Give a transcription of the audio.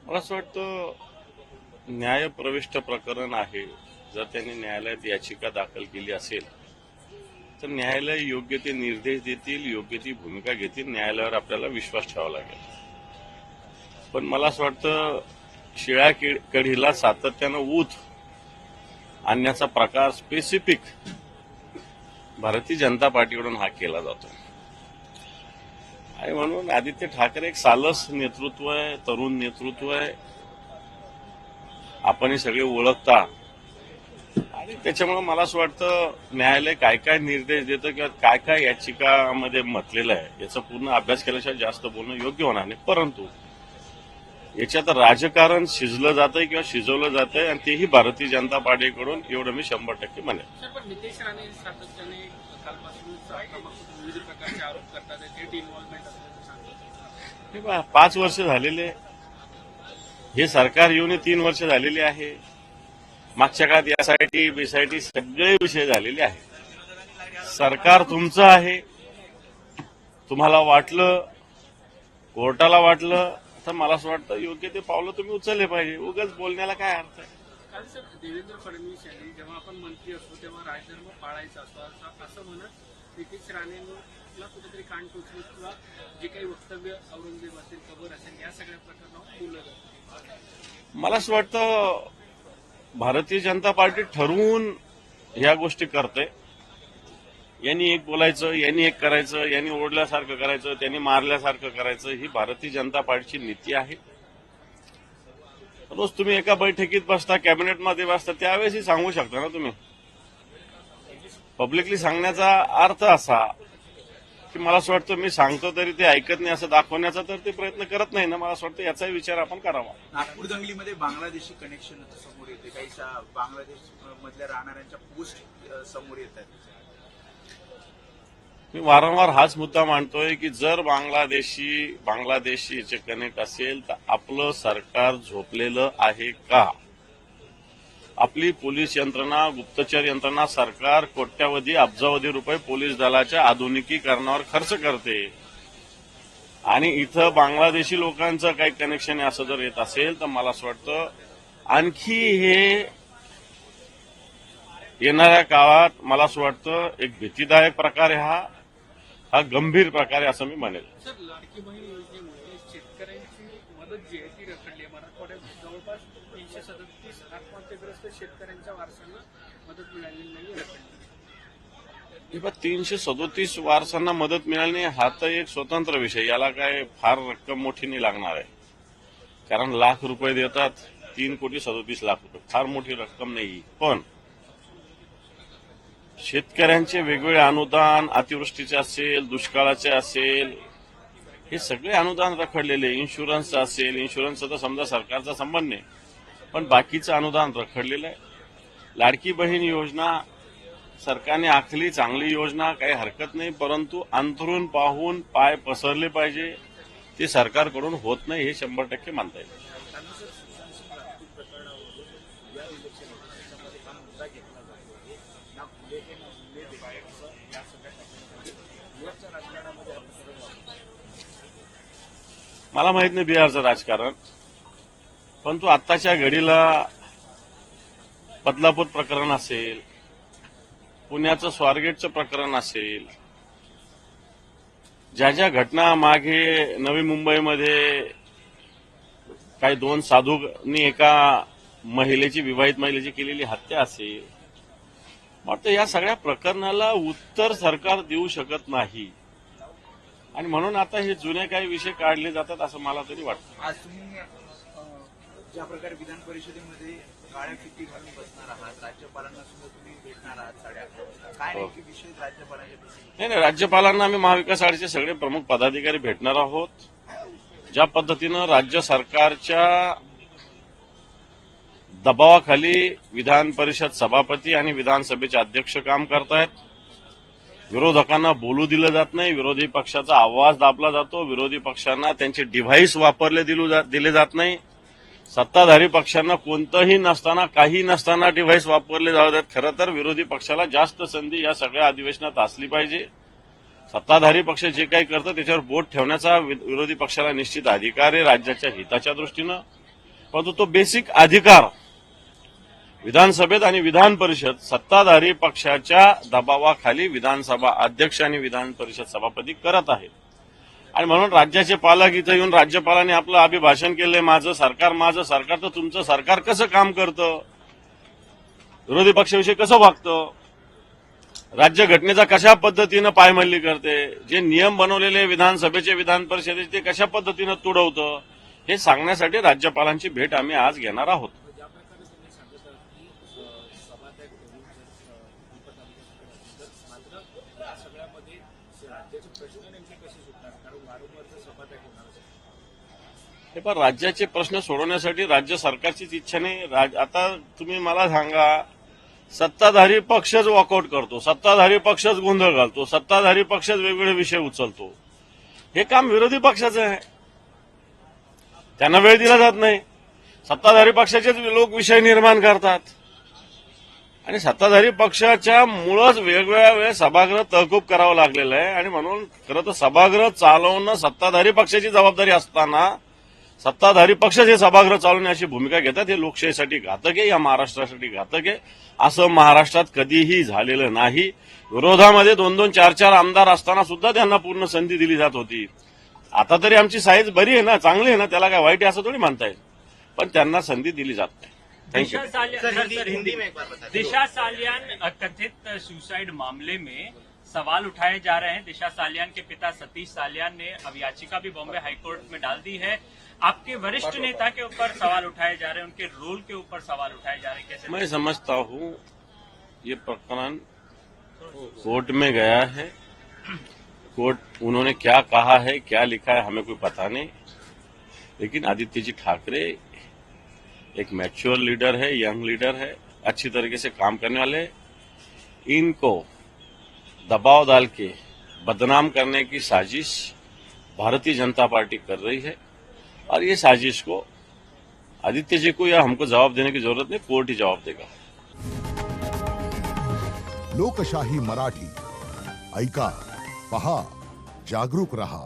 मला असं वाटतं न्यायप्रविष्ट प्रकरण आहे. जर त्यांनी न्यायालयात याचिका दाखल केली असेल तर न्यायालय योग्य ते निर्देश देतील, योग्य ती भूमिका घेतील. न्यायालयावर आपल्याला विश्वास ठेवावा लागेल. पण मला असं वाटतं शिळ्या कढीला सातत्यानं ऊत आणण्याचा प्रकार स्पेसिफिक भारतीय जनता पार्टीकडून हा केला जातो. आणि म्हणून आदित्य ठाकरे एक सालस नेतृत्व आहे, तरुण नेतृत्व आहे. आपणही सगळे ओळखता आणि त्याच्यामुळे मला असं वाटतं न्यायालय काय काय निर्देश देतं किंवा काय काय याचिकामध्ये म्हटलेलं आहे याचा पूर्ण अभ्यास केल्याशिवाय जास्त बोलणं योग्य होणार नाही. परंतु याच्यात राजकारण शिजलं जातंय किंवा शिजवलं जातंय आणि तेही भारतीय जनता पार्टीकडून, एवढं मी 100% म्हणेन. सर, पण नितेश राणे सातत्याने कालपासून विविध प्रकारचे आरोप करतात, थेट इन्व्हॉल्वमेंट असल्याचं सांगतात. हे पहा, 5 वर्ष झालेले, हे सरकार येऊन 3 वर्ष झालेली आहे. मागच्या काळात यासाठी बीसाठी सगळे विषय झालेले आहेत. सरकार तुमचं आहे. तुम्हाला वाटलं, कोर्टाला वाटलं तर मला असं वाटतं योग्य ते पावलं तुम्ही उचलले पाहिजे. उगाच बोलण्याला काय अर्थ आहे? काल सर देवेंद्र फडणवीस यांनी जेव्हा आपण मंत्री असतो तेव्हा राजधर्म पाळायचा असतो असं म्हणत नितेश राणेंना कुठेतरी कान टोचले किंवा जे काही वक्तव्य औरंगजेब असेल, कबर असेल, या सगळ्या प्रकरणावर बोललं जातं. मला असं वाटतं भारतीय जनता पार्टी ठरवून ह्या गोष्टी करते. यांनी एक बोलायचं, यांनी एक करायचं, यांनी ओढल्यासारखं करायचं, त्यांनी मारल्यासारखं करायचं, ही भारतीय जनता पार्टीची नीती आहे. रोज तुम्ही एका बैठकीत बसता, कॅबिनेटमध्ये बसता, त्यावेळेसही सांगू शकता ना तुम्ही. पब्लिकली सांगण्याचा अर्थ असा की मला असं वाटतं मी सांगतो तरी ते ऐकत नाही असं दाखवण्याचा तर ते प्रयत्न करत नाही ना. मला असं वाटतं याचाही विचार आपण करावा. नागपूर दंगलीमध्ये बांगलादेशी कनेक्शन समोर येते, काही बांगलादेश मधल्या राहणाऱ्यांच्या पोस्ट समोर येत आहेत. मी वारंवार हाच मुद्दा मांडतोय की जर बांगलादेशीचे कनेक्ट असेल तर आपलं सरकार झोपलेलं आहे का? आपली पोलीस यंत्रणा, गुप्तचर यंत्रणा, सरकार कोट्यावधी अब्जावधी रुपये पोलीस दलाच्या आधुनिकीकरणावर खर्च करते आणि इथं बांगलादेशी लोकांचं काही कनेक्शन आहे असं जर येत असेल तर मला असं वाटतं आणखी हे येणाऱ्या काळात मला असं वाटतं एक भीतीदायक प्रकार आहे. हा गंभीर प्रकार आहे असं मी म्हणेल. सर, लाडकी बहीण योजनेमुळे शेतकऱ्यांची मदत जी आहे ती रखडली आहे. मराठवाड्यात जवळपास 337 आत्महत्येग्रस्त शेतकऱ्यांच्या वारसांना मदत मिळालेली नाही, रखडली. 337 वारसांना मदत मिळाली नाही हा तर एक स्वतंत्र विषय. याला काय फार रक्कम मोठी नाही लागणार आहे. कारण लाख रुपये देतात, 3,37,00,000 फार मोठी रक्कम नाही. पण शेतकऱ्यांचे वेगवेगळे अनुदान, अतिवृष्टीचे असेल, दुष्काळाचे असेल, हे सगळे अनुदान रखडलेले. इन्शुरन्सचं असेल, इन्शुरन्सचा तर समजा सरकारचा संबंध नाही, पण बाकीचं अनुदान रखडलेलं आहे. लाडकी बहीण योजना सरकारने आखली, चांगली योजना, काही हरकत नाही. परंतु अंतरून पाहून पाय पसरले पाहिजे, ते सरकारकडून होत नाही, हे 100% मानता येईल. मला माहित नाही बिहारचं राजकारण, परंतु आत्ताच्या घडीला बदलापूर प्रकरण असेल, पुण्याचं स्वारगेटचं प्रकरण असेल, ज्या ज्या घटना मागे नवी मुंबईमध्ये काही 2 साधूंनी एका महिलेची, विवाहित महिलेची केलेली हत्या असेल, वाटतं या सगळ्या प्रकरणाला उत्तर सरकार देऊ शकत नाही आणि म्हणून आता हे जुने काही विषय काढले जातात असं मला तरी वाटतं. आज तुम्ही ज्या प्रकारे विधान परिषदेमध्ये काळ्या फिती घालून बसणार आहात, राज्यपालांना सुद्धा तुम्ही भेटणार आहात 11:30 वाजता, काय नेमके विषय राज्यपालांच्या? नाही, राज्यपालांना आम्ही महाविकास आघाडीचे सगळे प्रमुख पदाधिकारी भेटणार आहोत. ज्या पद्धतीनं राज्य सरकारच्या दबावाखाली विधान परिषद सभापती आणि विधानसभेचे अध्यक्ष काम करतायत, विरोधकांना बोलू दिलं जात नाही, विरोधी पक्षाचा आवाज दाबला जातो, विरोधी पक्षांना त्यांचे डिव्हाइस वापरले दिले जात नाही, सत्ताधारी पक्षांना कोणतंही नसताना, काही नसताना डिव्हाइस वापरले जातात. खरं तर विरोधी पक्षाला जास्त संधी या सगळ्या अधिवेशनात असली पाहिजे. सत्ताधारी पक्ष जे काही करतं त्याच्यावर बोट ठेवण्याचा विरोधी पक्षाला निश्चित अधिकार आहे राज्याच्या हिताच्या दृष्टीनं. परंतु तो बेसिक अधिकार विधानसभेत आणि विधान परिषद सत्ताधारी पक्षाच्या दबावाखाली विधानसभा अध्यक्ष आणि विधान परिषद सभापती करत आहेत. आणि म्हणून राज्याचे पालक इथं येऊन राज्यपालांनी आपलं अभिभाषण केलंय, माझं सरकार, तर तुमचं सरकार कसं काम करतं, विरोधी पक्षाविषयी कसं वागतं, राज्यघटनेचा कशा पद्धतीनं पायमल्ली करते, जे नियम बनवलेले विधानसभेचे विधान परिषदेचे ते कशा पद्धतीनं तुडवतं, हे सांगण्यासाठी राज्यपालांची भेट आम्ही आज घेणार आहोत. ज्या प्रकारे तुम्ही सांगितलं की सभात्याग करून मात्र या सगळ्यामध्ये राज्याचे प्रश्न नेमके कसे सुटणार, कारण वारंवार सभात्याग होणार असेल. हे पण राज्याचे प्रश्न सोडवण्यासाठी राज्य सरकारचीच इच्छा नाही. आता तुम्ही मला सांगा, सत्ताधारी पक्षच वॉकआउट करतो, सत्ताधारी पक्षच गोंधळ घालतो, सत्ताधारी पक्षच वेगवेगळे विषय उचलतो. हे काम विरोधी पक्षाचं आहे, त्यांना वेळ दिला जात नाही. सत्ताधारी पक्षाचेच लोक विषय निर्माण करतात आणि सत्ताधारी पक्षाच्या मुळच वेगवेगळ्या वेळेस सभागृह तहकूब करावं लागलेलं आहे. आणि म्हणून खरं तर सभागृह चालवणं सत्ताधारी पक्षाची जबाबदारी असताना सत्ताधारी पक्षच हे सभागृह चालवण्याची भूमिका घेतात. हे लोकशाहीसाठी घातक आहे, या महाराष्ट्रासाठी घातक आहे. असं महाराष्ट्रात कधीही झालेलं नाही. विरोधामध्ये 2-2, 4-4 आमदार असताना सुद्धा त्यांना पूर्ण संधी दिली जात होती. आता तरी आमची साईज बरी आहे ना, चांगली आहे ना, त्याला काय वाईट आहे असं थोडी म्हणता येईल, पण त्यांना संधी दिली जात नाही. थँक्यू. दिशा सालियान कथित सुसाइड मामले में सवाल उठाए जा रहे हैं. दिशा सालियान के पिता सतीश सालियान ने अब याचिका भी बॉम्बे हाईकोर्ट में डाल दी है. आपके वरिष्ठ नेता के ऊपर सवाल उठाए जा रहे हैं, उनके रोल के ऊपर सवाल उठाए जा रहे हैं, कैसे? मैं समझता हूं ये प्रकरण कोर्ट में गया है. कोर्ट उन्होंने क्या कहा है, क्या लिखा है, हमें कोई पता नहीं. लेकिन आदित्य जी ठाकरे एक मैच्योर लीडर है, यंग लीडर है, अच्छी तरीके से काम करने वाले. इनको दबाव डाल के बदनाम करने की साजिश भारतीय जनता पार्टी कर रही है. और ये साजिश को आदित्य जी को या हमको जवाब देने की जरूरत नहीं, कोर्ट ही जवाब देगा. लोकशाही मराठी ऐका, पहा, जागरूक रहा.